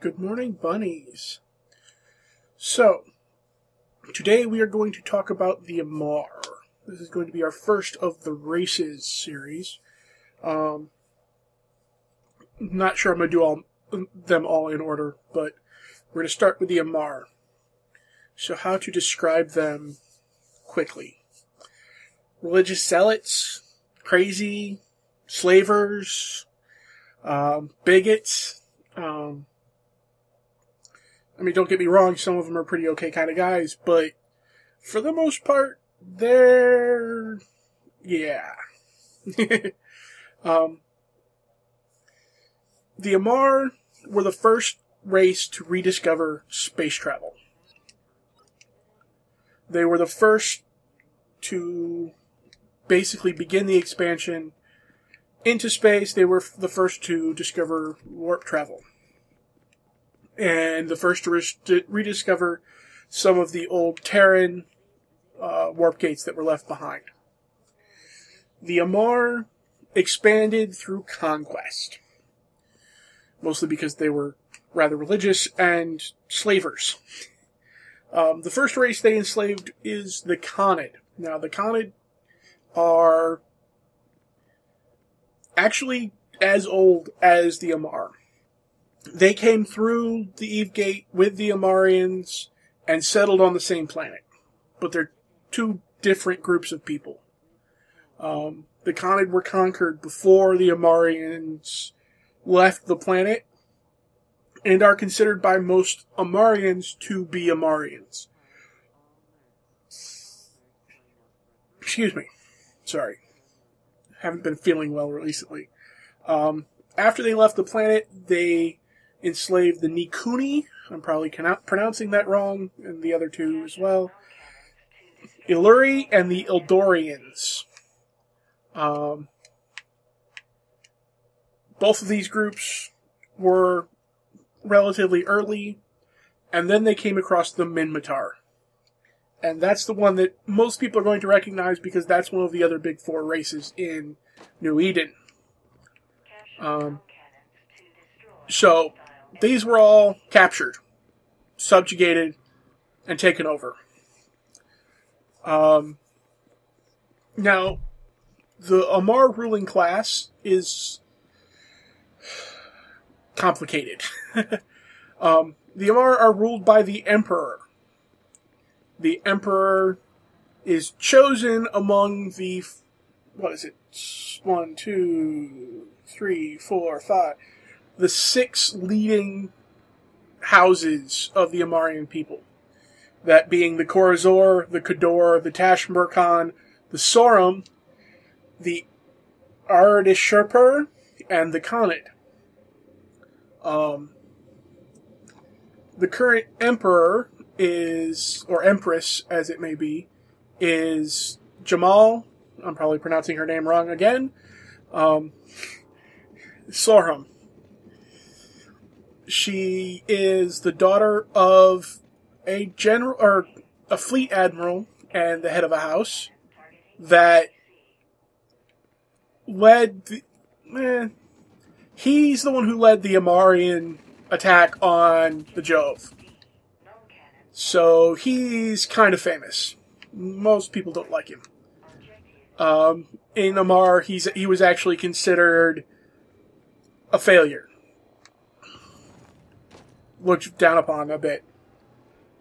Good morning, bunnies. So, today we are going to talk about the Amarr. This is going to be our first of the races series. Not sure I'm going to do them all in order, but we're going to start with the Amarr. So how to describe them quickly. Religious zealots, crazy, slavers, bigots. Don't get me wrong, some of them are pretty okay kind of guys, but for the most part, they're... yeah. The Amarr were the first race to rediscover space travel. They were the first to basically begin the expansion into space. They were the first to discover warp travel. And the first to rediscover some of the old Terran warp gates that were left behind. The Amarr expanded through conquest. Mostly because they were rather religious and slavers. The first race they enslaved is the Khanid. Now, the Khanid are actually as old as the Amarr. They came through the Eve Gate with the Amarrians and settled on the same planet. But they're two different groups of people. The Khanid were conquered before the Amarrians left the planet and are considered by most Amarrians to be Amarrians. Excuse me. Sorry. Haven't been feeling well recently. After they left the planet, they enslaved the Nikuni. I'm probably pronouncing that wrong, and the other two as well. Illuri and the Eldorians. Both of these groups were relatively early, and then they came across the Minmatar. And that's the one that most people are going to recognize because that's one of the other big four races in New Eden. So, these were all captured, subjugated, and taken over. Now, the Amarr ruling class is complicated. The Amarr are ruled by the Emperor. The Emperor is chosen among the... what is it? 1, 2, 3, 4, 5... the 6 leading houses of the Amarrian people. That being the Khorazor, the Khador, the Tashmerkan, the Sarum, the Ardashirpur, and the Khanid. The current emperor is, or empress as it may be, is Jamyl. I'm probably pronouncing her name wrong again. Sarum. She is the daughter of a general, or a fleet admiral and the head of a house that led he's the one who led the Amarrian attack on the Jove. So he's kind of famous. Most people don't like him. In Amarr, he was actually considered a failure. Looked down upon a bit.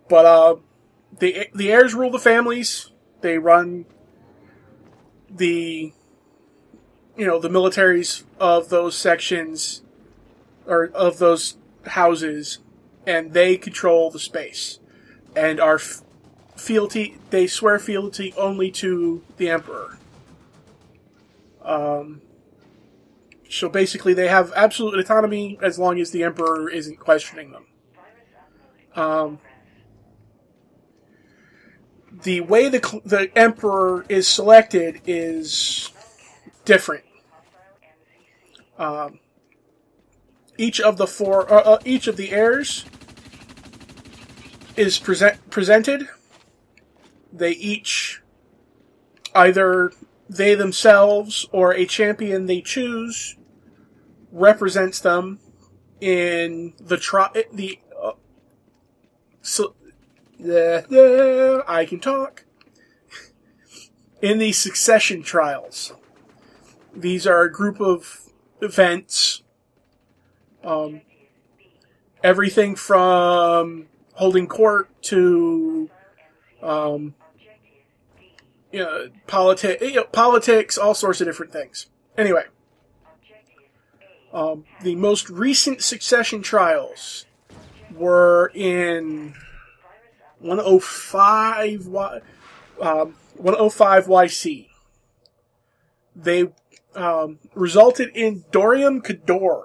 But the heirs rule the families. They run the militaries of those sections, or of those houses, and they control the space. And they swear fealty only to the Emperor. So basically they have absolute autonomy as long as the Emperor isn't questioning them. The way the Emperor is selected is different. Each of the heirs is presented. They each, either they themselves or a champion they choose, represents them in I can talk. In the succession trials. These are a group of events. Everything from holding court to politics, all sorts of different things. Anyway, the most recent succession trials were in 105 YC. They resulted in Dorium Kador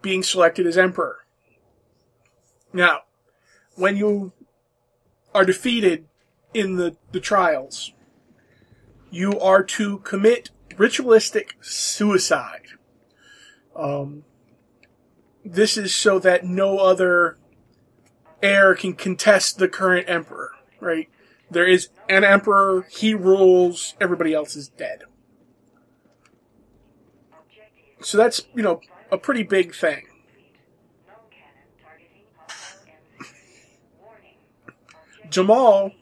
being selected as emperor. Now, when you are defeated in the trials, you are to commit ritualistic suicide. This is so that no other heir can contest the current emperor, right? There is an emperor, he rules, everybody else is dead. So that's, a pretty big thing. Jamyl,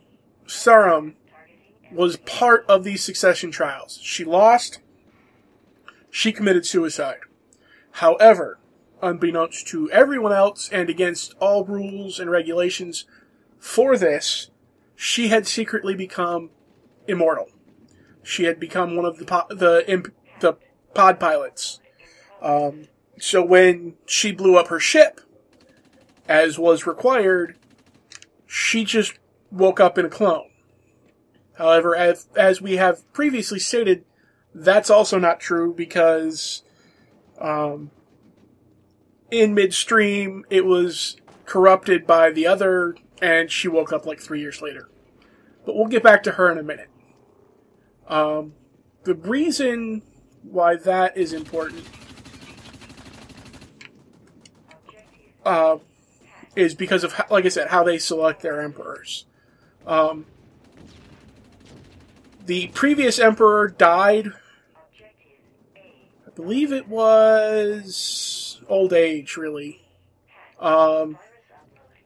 Sarum, was part of these succession trials. She lost. She committed suicide. However, unbeknownst to everyone else and against all rules and regulations for this, she had secretly become immortal. She had become one of the pod pilots. So when she blew up her ship, as was required, she just woke up in a clone. However, as we have previously stated, that's also not true because in midstream it was corrupted by the other, and she woke up like 3 years later. But we'll get back to her in a minute. The reason why that is important is because of, like I said, how they select their emperors. The previous emperor died. I believe it was old age, really.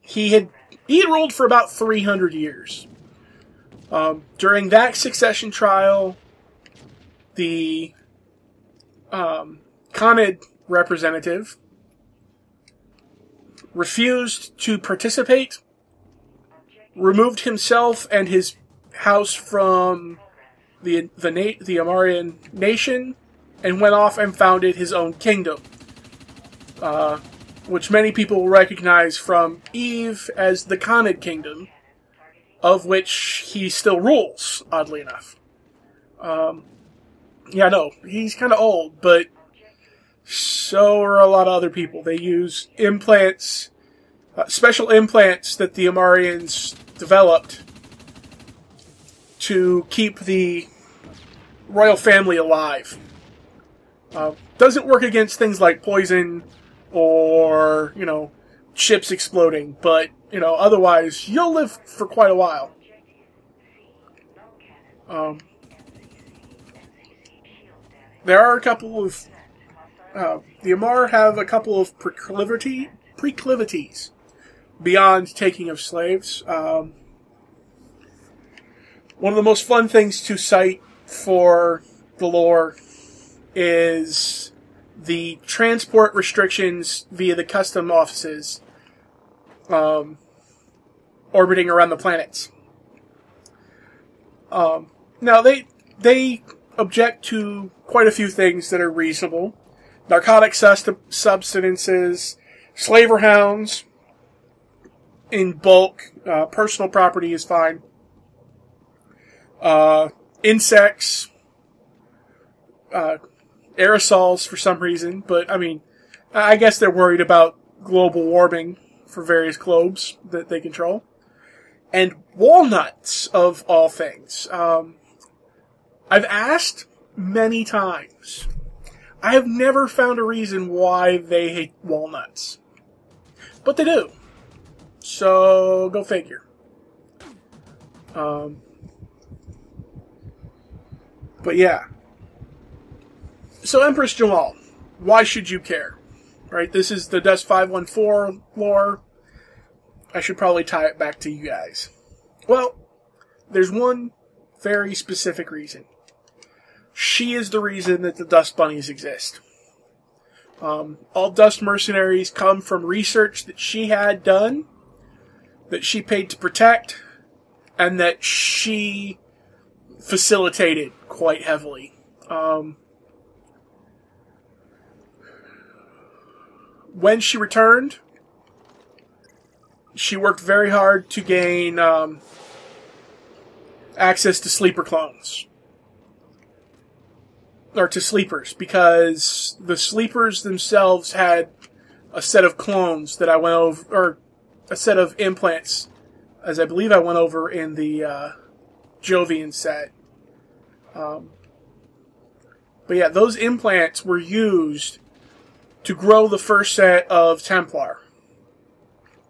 He had ruled for about 300 years. During that succession trial, the Khanid representative refused to participate, removed himself and his house from the Amarrian nation, and went off and founded his own kingdom, which many people will recognize from Eve as the Khanid kingdom, of which he still rules, oddly enough. He's kind of old, but so are a lot of other people. They use implants, special implants that the Amarrians developed to keep the royal family alive. Doesn't work against things like poison or, ships exploding, but, otherwise, you'll live for quite a while. There are a couple of... the Amarr have a couple of proclivities beyond taking of slaves. One of the most fun things to cite for the lore is the transport restrictions via the custom offices orbiting around the planets. Now, they object to quite a few things that are reasonable. Narcotic substances, slaver hounds in bulk, personal property is fine. Insects, aerosols for some reason, but I guess they're worried about global warming for various globes that they control. And walnuts, of all things. I've asked many times. I have never found a reason why they hate walnuts. But they do. So, go figure. But yeah. So, Empress Jamyl, why should you care? Right? This is the Dust514 lore. I should probably tie it back to you guys. Well, there's one very specific reason. She is the reason that the Dust Bunnies exist. All Dust mercenaries come from research that she had done, that she paid to protect, and that she facilitated quite heavily. When she returned, she worked very hard to gain access to sleeper clones. Or to sleepers, because the sleepers themselves had a set of clones that I went over, or a set of implants, as I believe I went over in the Jovian set. But yeah, those implants were used to grow the first set of Templar,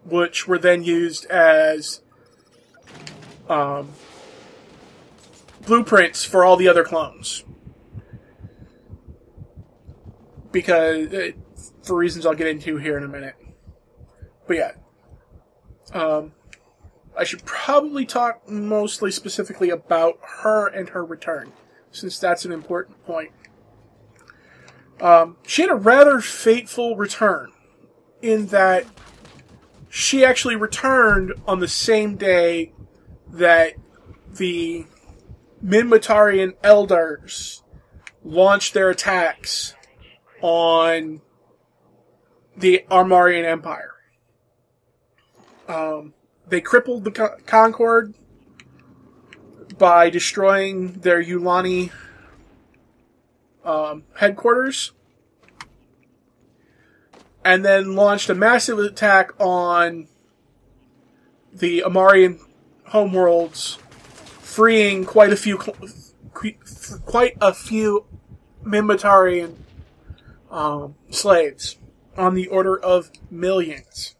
which were then used as blueprints for all the other clones. Because, for reasons I'll get into here in a minute. But yeah. I should probably talk mostly specifically about her and her return, since that's an important point. She had a rather fateful return, in that she actually returned on the same day that the Minmatarian Eldars launched their attacks on the Armarian Empire. They crippled the Concord by destroying their Yulani headquarters, and then launched a massive attack on the Amarian homeworlds, freeing quite a few Minmatarian slaves, on the order of millions.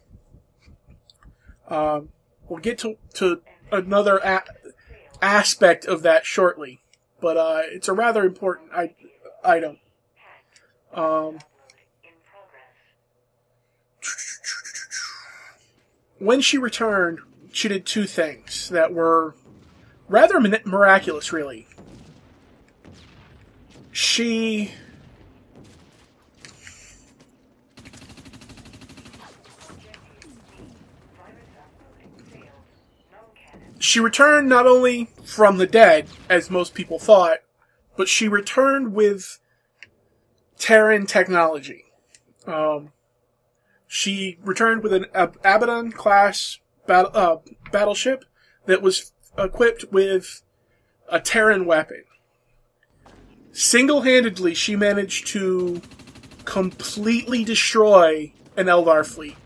We'll get to another aspect of that shortly, but it's a rather important item. When she returned, she did two things that were rather miraculous, really. She returned not only from the dead, as most people thought, but she returned with Terran technology. She returned with an Abaddon-class battleship that was equipped with a Terran weapon. Single-handedly, she managed to completely destroy an Eldar fleet.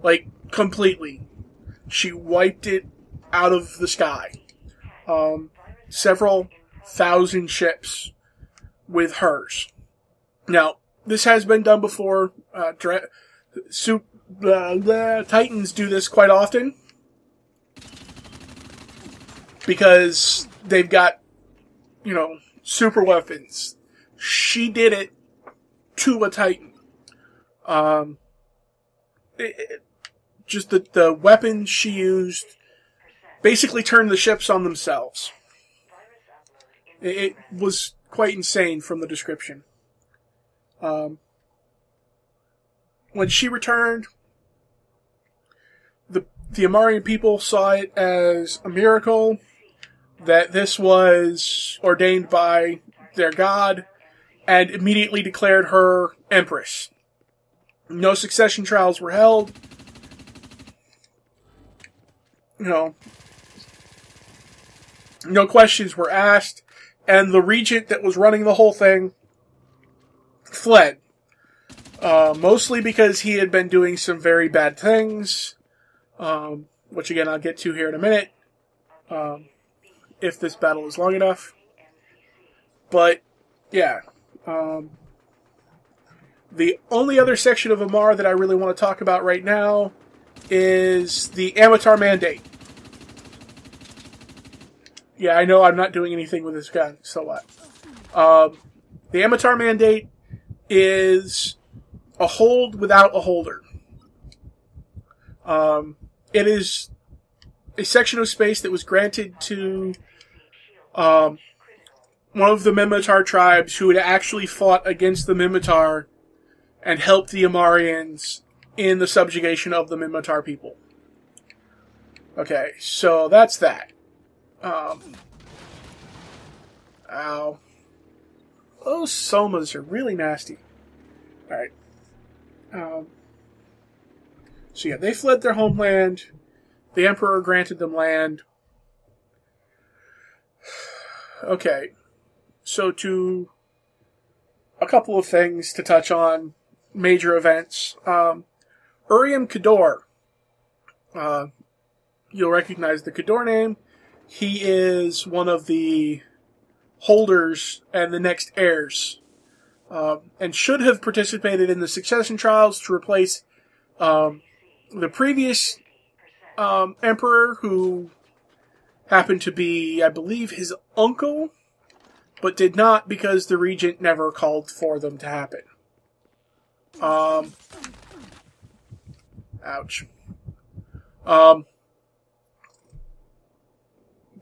Like, completely. She wiped it out of the sky. Several thousand ships with hers. Now, this has been done before. Titans do this quite often, because they've got, super weapons. She did it to a Titan. Just the weapons she used basically turned the ships on themselves. It was quite insane from the description. When she returned, the Amarian people saw it as a miracle, that this was ordained by their god, and immediately declared her Empress. No succession trials were held. No questions were asked, and the regent that was running the whole thing fled. Mostly because he had been doing some very bad things, which again I'll get to here in a minute, if this battle is long enough. But, yeah. The only other section of Amarr that I really want to talk about right now is the Amatar Mandate. Yeah, I know I'm not doing anything with this gun, so what? The Amatar Mandate is a hold without a holder. It is a section of space that was granted to one of the Minmatar tribes who had actually fought against the Minmatar and helped the Amarrians in the subjugation of the Minmatar people. Okay, so that's that. Ow. Those somas are really nasty. Alright. So yeah, they fled their homeland. The Emperor granted them land. Okay. So a couple of things to touch on. Major events. Uriam Kador. You'll recognize the Kador name. He is one of the holders and the next heirs. And should have participated in the succession trials to replace the previous emperor, who happened to be, I believe, his uncle, but did not because the regent never called for them to happen. Ouch.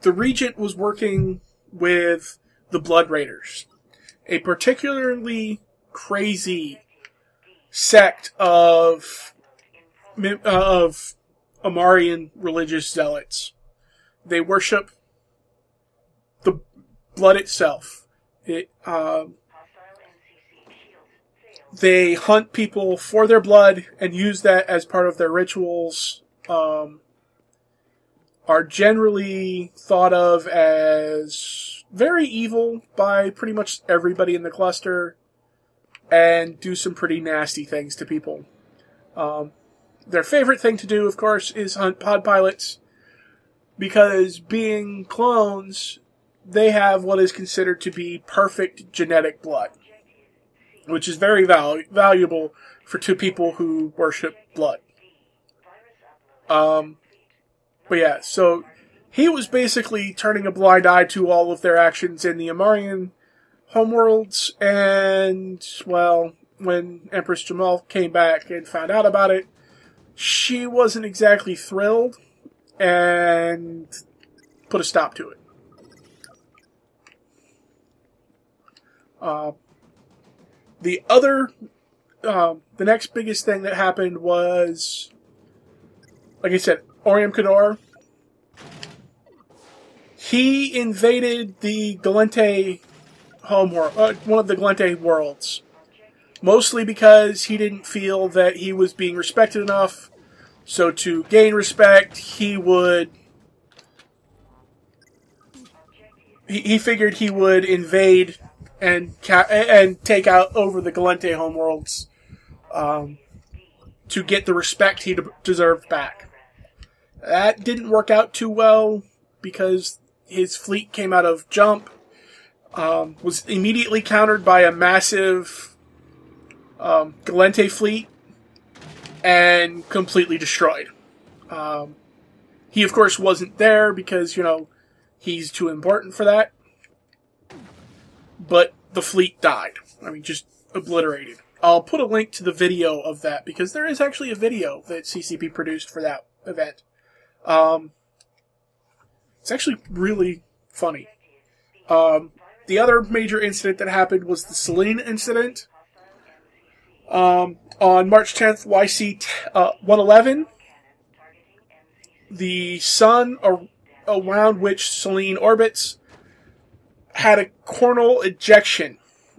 The regent was working with the Blood Raiders, a particularly crazy sect of Amarrian religious zealots. They worship the blood itself. They hunt people for their blood and use that as part of their rituals. Are generally thought of as very evil by pretty much everybody in the cluster, and do some pretty nasty things to people. Their favorite thing to do, of course, is hunt pod pilots, because being clones, they have what is considered to be perfect genetic blood, which is very valuable for two people who worship blood. But yeah, so he was basically turning a blind eye to all of their actions in the Amarrian homeworlds, and, well, when Empress Jamyl came back and found out about it, she wasn't exactly thrilled, and put a stop to it. The next biggest thing that happened was, like I said, Uriam Kador. He invaded the Gallente homeworld, one of the Gallente worlds, mostly because he didn't feel that he was being respected enough. So to gain respect, he figured he would invade and take out over the Gallente homeworlds to get the respect he deserved back. That didn't work out too well because his fleet came out of jump, was immediately countered by a massive Gallente fleet, and completely destroyed. He, of course, wasn't there because, he's too important for that. But the fleet died. I mean, just obliterated. I'll put a link to the video of that, because there is actually a video that CCP produced for that event. It's actually really funny. The other major incident that happened was the Selene incident. On March 10th, YC 111, the sun around which Selene orbits had a coronal ejection.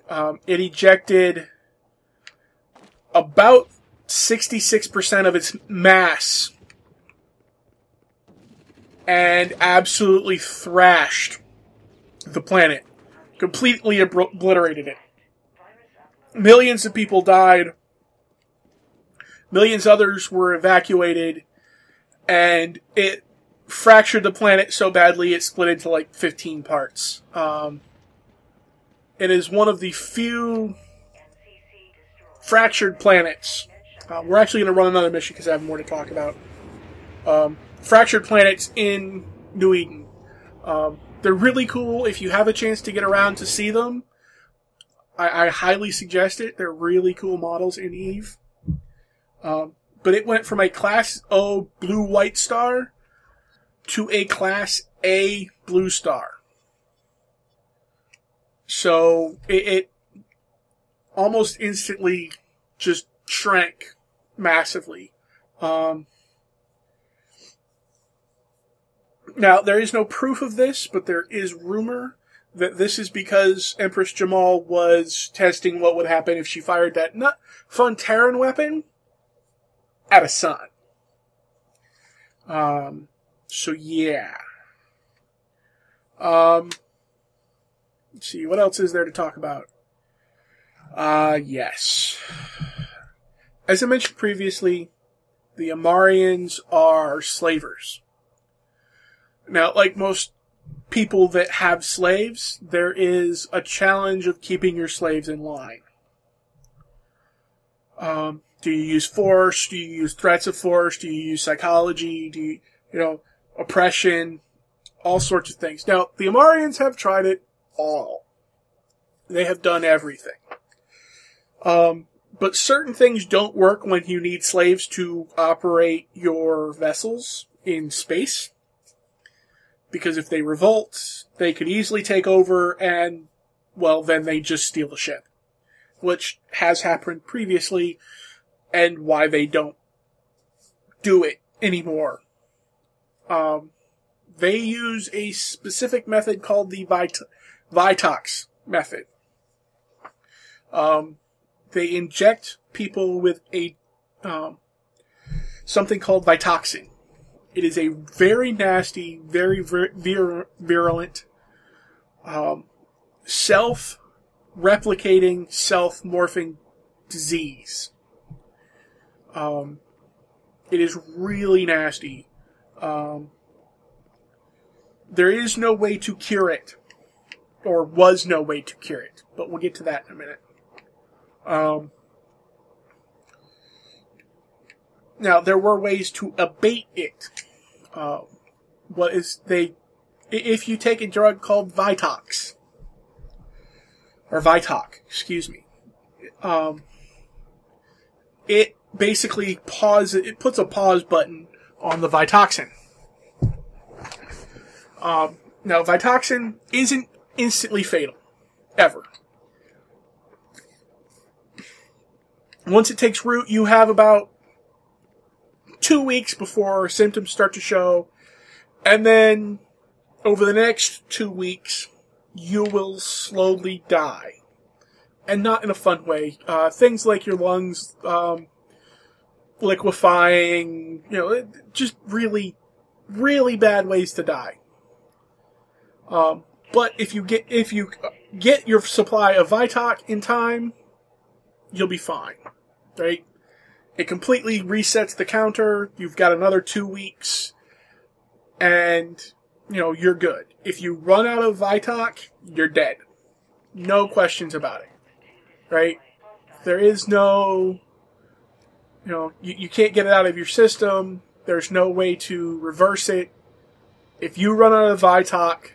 It ejected about 66% of its mass and absolutely thrashed the planet. Completely obliterated it. Millions of people died. Millions others were evacuated. And it fractured the planet so badly it split into like 15 parts. It is one of the few fractured planets. We're actually going to run another mission because I have more to talk about. Fractured planets in New Eden. They're really cool if you have a chance to get around to see them. I highly suggest it. They're really cool models in EVE. But it went from a Class O blue-white star to a Class A blue star. So it almost instantly just shrank massively. Now, there is no proof of this, but there is rumor that this is because Empress Jamyl was testing what would happen if she fired that fun Terran weapon at a sun. So yeah. Let's see, what else is there to talk about? Yes. As I mentioned previously, the Amarrians are slavers. Now, like most people that have slaves, there is a challenge of keeping your slaves in line. Do you use force? Do you use threats of force? Do you use psychology? Do you, oppression? All sorts of things. Now, the Amarrians have tried it all. They have done everything. But certain things don't work when you need slaves to operate your vessels in space. Because if they revolt, they could easily take over and, well, then they just steal the ship. Which has happened previously, and why they don't do it anymore. They use a specific method called the Vitox method. They inject people with a something called Vioxin. It is a very nasty, very virulent, self-replicating, self-morphing disease. It is really nasty. There is no way to cure it. Or was no way to cure it. But we'll get to that in a minute. Now, there were ways to abate it. If you take a drug called Vitox, or Vitoc, excuse me, it basically it puts a pause button on the Vitoxin. Now, Vitoxin isn't instantly fatal. Ever. Once it takes root, you have about 2 weeks before symptoms start to show, and then over the next 2 weeks, you will slowly die. And not in a fun way. Things like your lungs liquefying, just really, really bad ways to die. But if you get your supply of Vitoc in time, you'll be fine, right? It completely resets the counter. You've got another 2 weeks, and you're good. If you run out of Vitoc, you're dead. No questions about it, right? There is no, you can't get it out of your system. There's no way to reverse it. If you run out of Vitoc,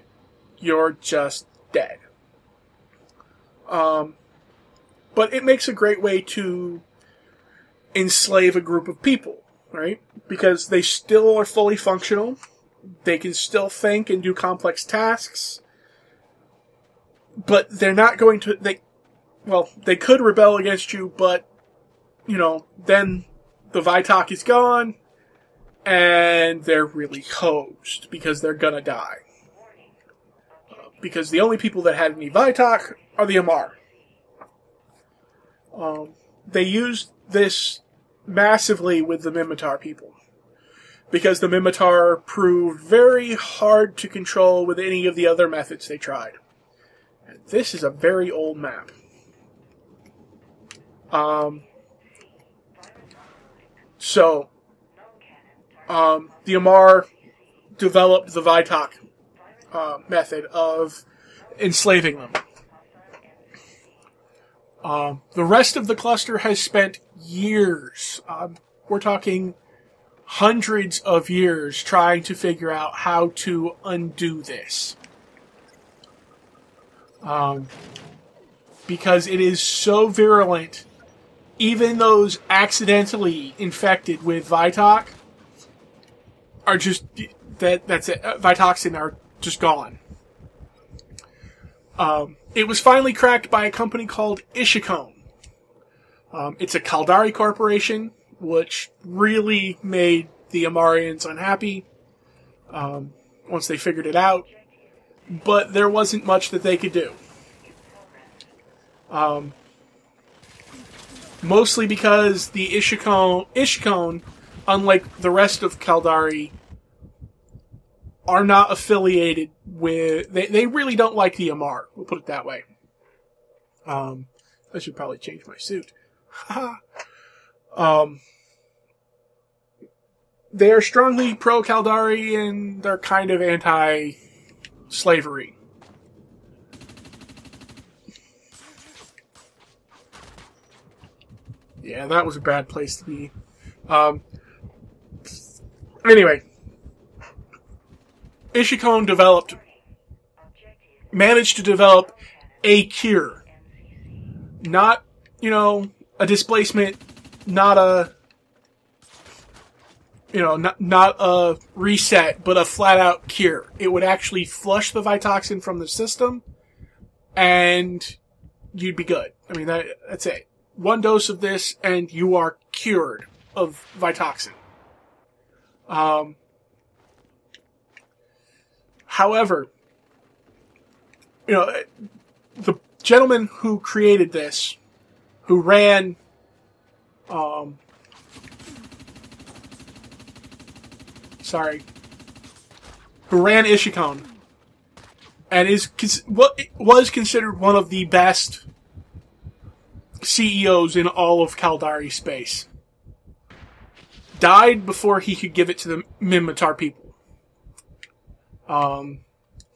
you're just dead. But it makes a great way to enslave a group of people, right? Because they still are fully functional. They can still think and do complex tasks. But they're not going to... They could rebel against you, but, then the Vitoc is gone, and they're really hosed, because they're gonna die. Because the only people that had any Vitoc are the Amarr. They used this massively with the Minmatar people. Because the Minmatar proved very hard to control with any of the other methods they tried. And this is a very old map. The Amarr developed the Vitoc method of enslaving them. The rest of the cluster has spent years, we're talking hundreds of years, trying to figure out how to undo this. because it is so virulent. Even those accidentally infected with Vitox are just... That's it. Vitoxin are just gone. It was finally cracked by a company called Ishikone. It's a Caldari corporation, which really made the Amarrians unhappy once they figured it out. But there wasn't much that they could do. Mostly because the Ishikone, unlike the rest of Caldari, are not affiliated with... They really don't like the Amarr. We'll put it that way. I should probably change my suit. They are strongly pro-Caldari, and they're kind of anti-slavery. Yeah, that was a bad place to be. Anyway. Ishikone managed to develop a cure. Not, a displacement, not a, not a reset, but a flat-out cure. It would actually flush the Vitoxin from the system, and you'd be good. I mean, that's it. One dose of this, and you are cured of Vitoxin. However, the gentleman who created this, who ran, who ran Ishikone, and was considered one of the best CEOs in all of Caldari space, died before he could give it to the Minmatar people.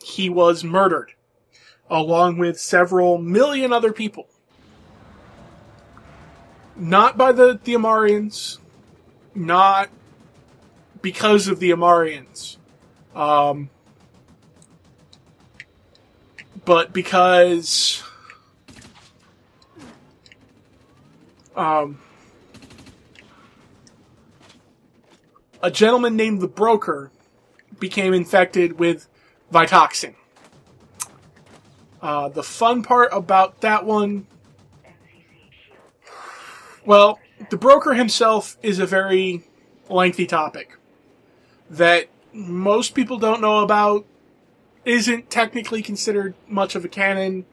He was murdered, along with several million other people. Not by the Amarrians, not because of the Amarrians, but because a gentleman named the Broker became infected with Vitoxin. The fun part about that one... Well, the Broker himself is a very lengthy topic that most people don't know about, isn't technically considered much of a canon,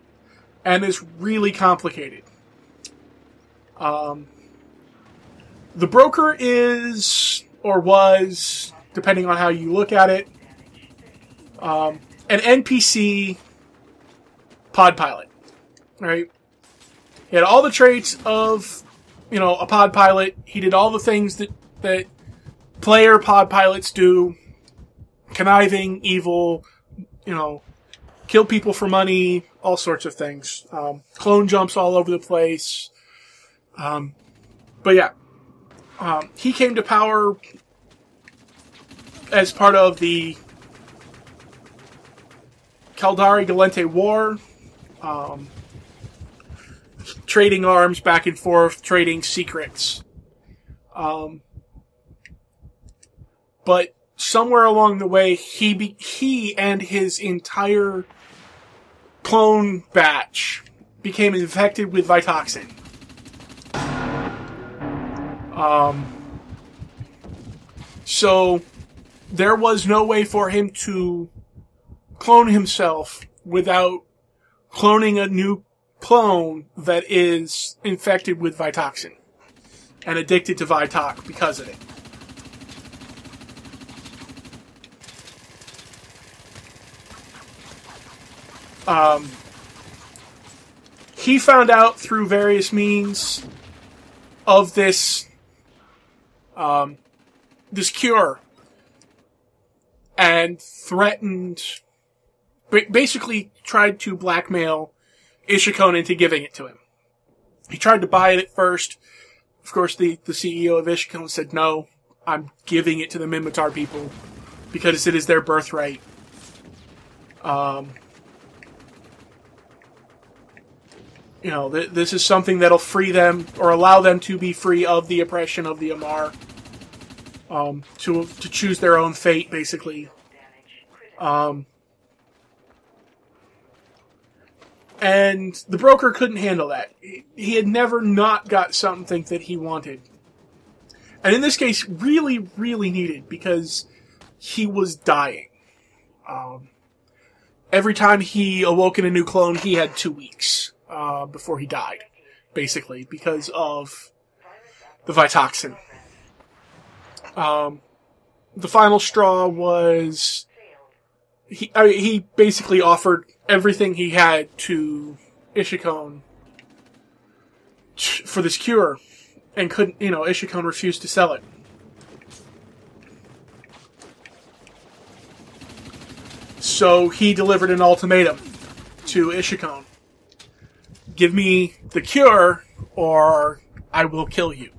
and is really complicated. The Broker is, or was... depending on how you look at it, an NPC pod pilot, right? He had all the traits of, a pod pilot. He did all the things that player pod pilots do. Conniving, evil, kill people for money, all sorts of things. Clone jumps all over the place. But yeah, he came to power as part of the Caldari Galente War, trading arms back and forth, trading secrets. But somewhere along the way, he and his entire clone batch became infected with Vitoxin. So there was no way for him to clone himself without cloning a new clone that is infected with Vitoxin and addicted to Vitox because of it. He found out through various means of this cure and threatened, basically tried to blackmail Ishikone into giving it to him. He tried to buy it at first. Of course, the CEO of Ishikone said, no, I'm giving it to the Minmatar people because it is their birthright. you know, this is something that'll free them, or allow them to be free of the oppression of the Amarr. To choose their own fate, basically. And the broker couldn't handle that. He had never not got something that he wanted. And in this case, really, really needed, because he was dying. Every time he awoke in a new clone, he had 2 weeks before he died, basically, because of the Vioxin. The final straw was he basically offered everything he had to Ishikon for this cure, and couldn't, you know, Ishikon refused to sell it. So he delivered an ultimatum to Ishikon. Give me the cure, or I will kill you.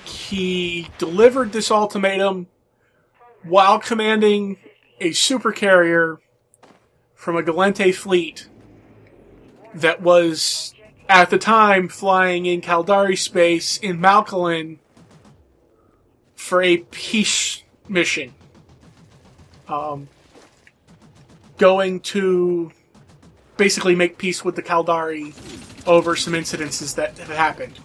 He delivered this ultimatum while commanding a supercarrier from a Galente fleet that was, at the time, flying in Caldari space in Malcolin for a peace mission. Going to basically make peace with the Caldari over some incidences that had happened.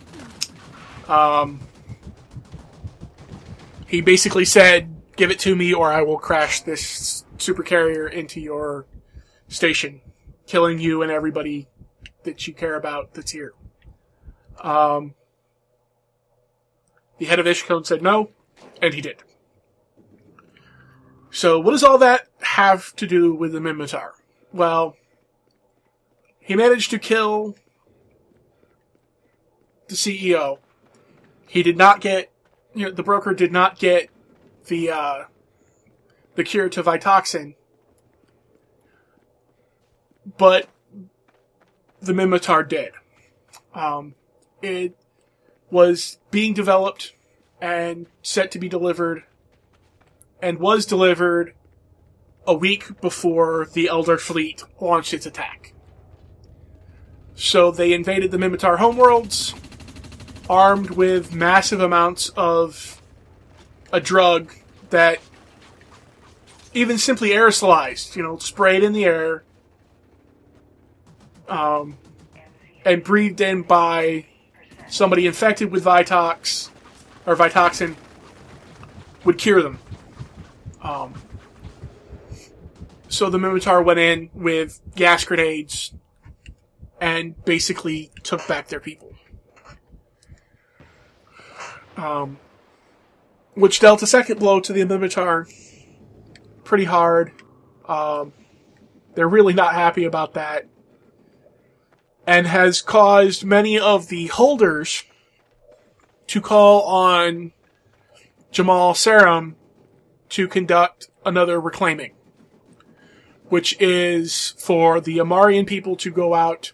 He basically said, give it to me or I will crash this supercarrier into your station, killing you and everybody that you care about that's here. The head of Ishikon said no, and he did. So what does all that have to do with the Minmatar? Well, he managed to kill the CEO. He did not get, you know, the broker did not get the cure to Vioxin, but the Minmatar did. It was being developed and set to be delivered, and was delivered a week before the Elder Fleet launched its attack. So they invaded the Minmatar homeworlds, armed with massive amounts of a drug that even simply aerosolized, you know, sprayed in the air, and breathed in by somebody infected with Vioxin would cure them. So the Minmatar went in with gas grenades and basically took back their people. Which dealt a second blow to the Minmatar pretty hard. They're really not happy about that. And has caused many of the holders to call on Jamyl Sarum to conduct another reclaiming, which is for the Amarrian people to go out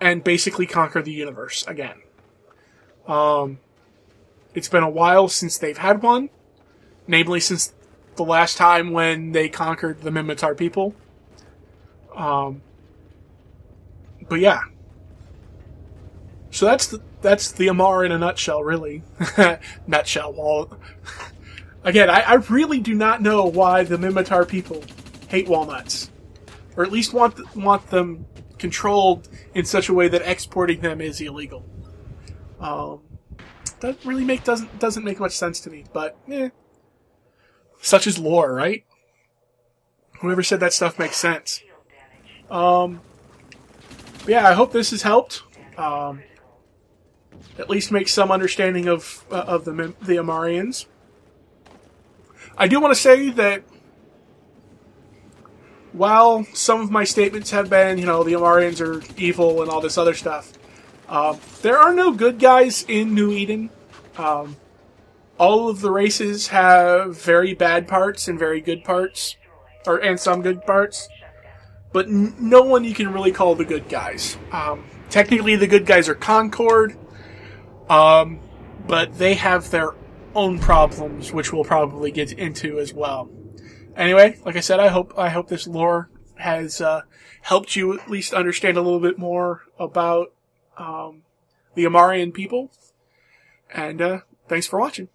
and basically conquer the universe again. It's been a while since they've had one, namely since the last time when they conquered the Minmatar people. But yeah. So that's the Amarr in a nutshell, really. Nutshell. Well, again, I really do not know why the Minmatar people hate walnuts, or at least want them controlled in such a way that exporting them is illegal. That really doesn't make much sense to me, but such is lore, right? Whoever said that stuff makes sense. Yeah, I hope this has helped. At least make some understanding of the Amarrians. I do want to say that while some of my statements have been, you know, the Amarrians are evil and all this other stuff, there are no good guys in New Eden. All of the races have very bad parts and very good parts, and some good parts, but no one you can really call the good guys. Technically, the good guys are Concord, but they have their own problems, which we'll probably get into as well. Anyway, like I said, I hope this lore has helped you at least understand a little bit more about the Amarrian people. And thanks for watching.